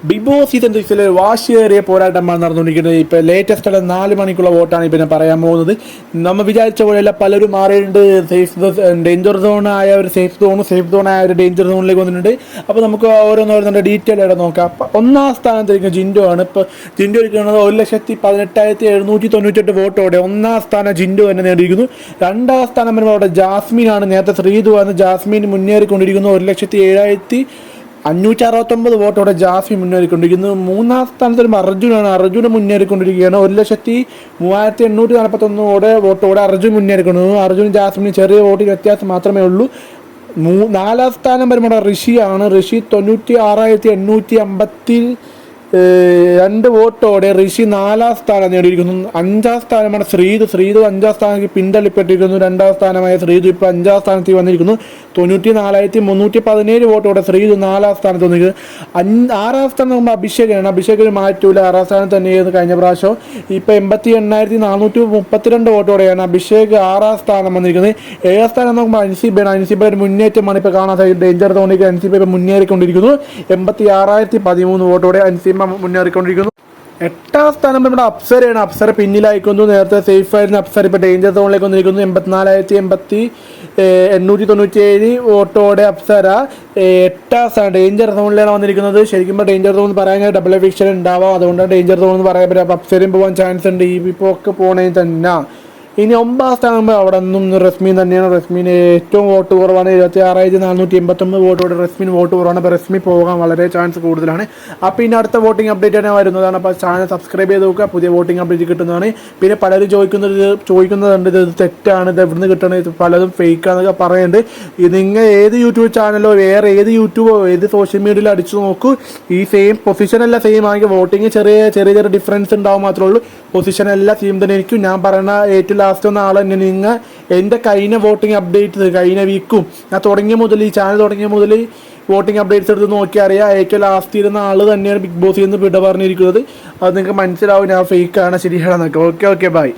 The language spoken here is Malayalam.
ബിഗ് ബോസ് സീസൺ 6 വാശിയേറിയ പോരാട്ടമാണ് നടന്നുകൊണ്ടിരിക്കുന്നത്. ഇപ്പോൾ ലേറ്റസ്റ്റ് 4 മണിക്കുള്ള വോട്ടാണ് ഇപ്പോൾ ഞാൻ പറയാൻ പോകുന്നത്. നമ്മൾ വിചാരിച്ച പോലെയല്ല, പലരും മാറിയിട്ടുണ്ട്. ഡേഞ്ചർ സോൺ ആയ ഒരു സേഫ് സോൺ ആയ ഒരു ഡേഞ്ചർ സോണിലേക്ക് വന്നിട്ടുണ്ട്. അപ്പോൾ നമുക്ക് ഓരോന്നോരോന്നിൻ്റെ ഡീറ്റെയിൽ ആയിട്ട് നോക്കാം. അപ്പോൾ ഒന്നാം സ്ഥാനത്തിരിക്കുന്ന ജിൻഡോ ആണ്. ഇപ്പോൾ ജിൻഡോ ഇരിക്കുന്നത് 1,18,798 വോട്ടോടെ ഒന്നാം സ്ഥാനം ജിൻഡോ തന്നെ നേടിയിരിക്കുന്നു. രണ്ടാം സ്ഥാനം വരുമ്പോൾ അവിടെ ജാസ്മിനാണ്. നേരത്തെ ശ്രീതു ആണ് ജാസ്മിൻ മുന്നേറിക്കൊണ്ടിരിക്കുന്നു. 1,07,569 വോട്ടോടെ ജാസ്മിൻ മുന്നേറിക്കൊണ്ടിരിക്കുന്നു. മൂന്നാം സ്ഥാനത്ത് വരുമ്പോൾ അർജുന് മുന്നേറിക്കൊണ്ടിരിക്കുകയാണ്. 1,38,841 വോട്ടോടെ അർജുൻ മുന്നേറിക്കൊണ്ടിരിക്കുന്നു. അർജുൻ ജാസ്മിന് ചെറിയ വോട്ടിന് വ്യത്യാസം മാത്രമേ ഉള്ളൂ. നാലാം സ്ഥാനം വരുമ്പോൾ ഋഷിയാണ്. ഋഷി 96,852 വോട്ടോടെ ഋഷി നാലാം സ്ഥാനം നേടിയിരിക്കുന്നു. അഞ്ചാം സ്ഥാനമാണ് ശ്രീതു 5-ാം സ്ഥാനത്ത് പിന്തള്ളിപ്പെട്ടിരിക്കുന്നു. രണ്ടാം സ്ഥാനമായ ശ്രീതു ഇപ്പോൾ 5-ാം സ്ഥാനത്ത് വന്നിരിക്കുന്നു. 94,317 വോട്ടോടെ ശ്രീതു 4-ാം സ്ഥാനത്ത് വന്നിരിക്കുന്നു. 6-ാം സ്ഥാനം നോക്കുമ്പോൾ അഭിഷേകിന് മാറ്റൂല. 6-ാം സ്ഥാനം തന്നെയായിരുന്നു കഴിഞ്ഞ പ്രാവശ്യം. ഇപ്പോൾ 88,432 വോട്ടോടെയാണ് അഭിഷേക് 6-ാം സ്ഥാനം വന്നിരിക്കുന്നത്. 7-ാം സ്ഥാനം നോക്കുമ്പോൾ അൻസിബയുടെ മുന്നേറ്റമാണ് ഇപ്പോൾ കാണാൻ സാധിക്കും. ഡേഞ്ചർ സോണിലേക്ക് അൻസിബ ഇപ്പോൾ മുന്നേറിക്കൊണ്ടിരിക്കുന്നു. 86,013 വോട്ടോടെ അൻസിബ മുന്നേറിക്കൊണ്ടിരിക്കുന്നു. 8-ാം സ്ഥാനം നമ്മുടെ അപ്സരയാണ്. അപ്സര പിന്നിലായിക്കുന്നു. നേരത്തെ സേഫ് ആയിരുന്ന അപ്സര ഇപ്പോൾ ഡേഞ്ചർ സോണിലേക്ക് വന്നിരിക്കുന്നു. 84,897 വോട്ടോടെ അപ്സര 8-ാം സ്ഥാനം ഡേഞ്ചർ സോണിലാണ് വന്നിരിക്കുന്നത്. ശരിക്കും ഇപ്പോൾ ഡേഞ്ചർ സോൺ പറയാൻ ഡബിൾ എവിക്ഷൻ ഉണ്ടാവാം. അതുകൊണ്ടാണ് ഡേഞ്ചർ സോൺ എന്ന് പറയാൻ പറ്റും. അപ്പോൾ അപ്സരയും പോകാൻ ചാൻസ് ഉണ്ട്. ഇപ്പോൾ ഒക്കെ പോകണേൽ തന്നെ. ഇനി 9-ാം സ്ഥാനം അവിടെ നിന്നും റസ്മിൻ തന്നെയാണ്. റസ്മിന് ഏറ്റവും വോട്ട് കുറവാണ്. 76,489 വോട്ടോടെ റസ്മിന് വോട്ട് കുറവാണ്. അപ്പോൾ റസ്മി പോകാൻ വളരെ ചാൻസ് കൂടുതലാണ്. അപ്പോൾ ഇനി അടുത്ത വോട്ടിംഗ് അപ്ഡേറ്റ് തന്നെ വരുന്നതാണ്. അപ്പോൾ ചാനൽ സബ്സ്ക്രൈബ് ചെയ്ത് നോക്കുക. പുതിയ വോട്ടിംഗ് അപ്ഡേറ്റ് കിട്ടുന്നതാണ്. പിന്നെ പലരും ചോദിക്കുന്നതുണ്ട് ഇത് തെറ്റാണ്, ഇത് എവിടെ നിന്ന് കിട്ടണം, ഇത് പലതും ഫേക്കാന്നൊക്കെ പറയുന്നുണ്ട്. നിങ്ങൾ ഏത് യൂട്യൂബ് ചാനലോ വേറെ ഏത് യൂട്യൂബോ ഏത് സോഷ്യൽ മീഡിയയിൽ അടിച്ചു നോക്കൂ. ഈ സെയിം പൊസിഷനല്ല സെയിം ആണെങ്കിൽ വോട്ടിങ് ചെറിയ ഡിഫറൻസ് ഉണ്ടാവും മാത്രമേ ഉള്ളൂ. പൊസിഷനെല്ലാം സെയിം തന്നെ ആയിരിക്കും. ഞാൻ പറയുന്ന ഏറ്റവും ലാസ്റ്റ് വന്ന ആൾ തന്നെ. നിങ്ങൾ എൻ്റെ കഴിഞ്ഞ വോട്ടിംഗ് അപ്ഡേറ്റ്സ് കഴിഞ്ഞ വീക്കും ഞാൻ ഈ ചാനൽ തുടങ്ങിയ മുതൽ വോട്ടിംഗ് അപ്ഡേറ്റ്സ് എടുത്ത് നോക്കിയാൽ അറിയാം. ഏറ്റവും ലാസ്റ്റ് ഇരുന്ന ആൾ തന്നെയാണ് ബിഗ് ബോസിൽ നിന്ന് വിട പറഞ്ഞിരിക്കുന്നത്. അത് നിങ്ങൾക്ക് മനസ്സിലാവും ഞാൻ ഫേക്കാണ് ശരിയാണെന്നൊക്കെ. Okay bye.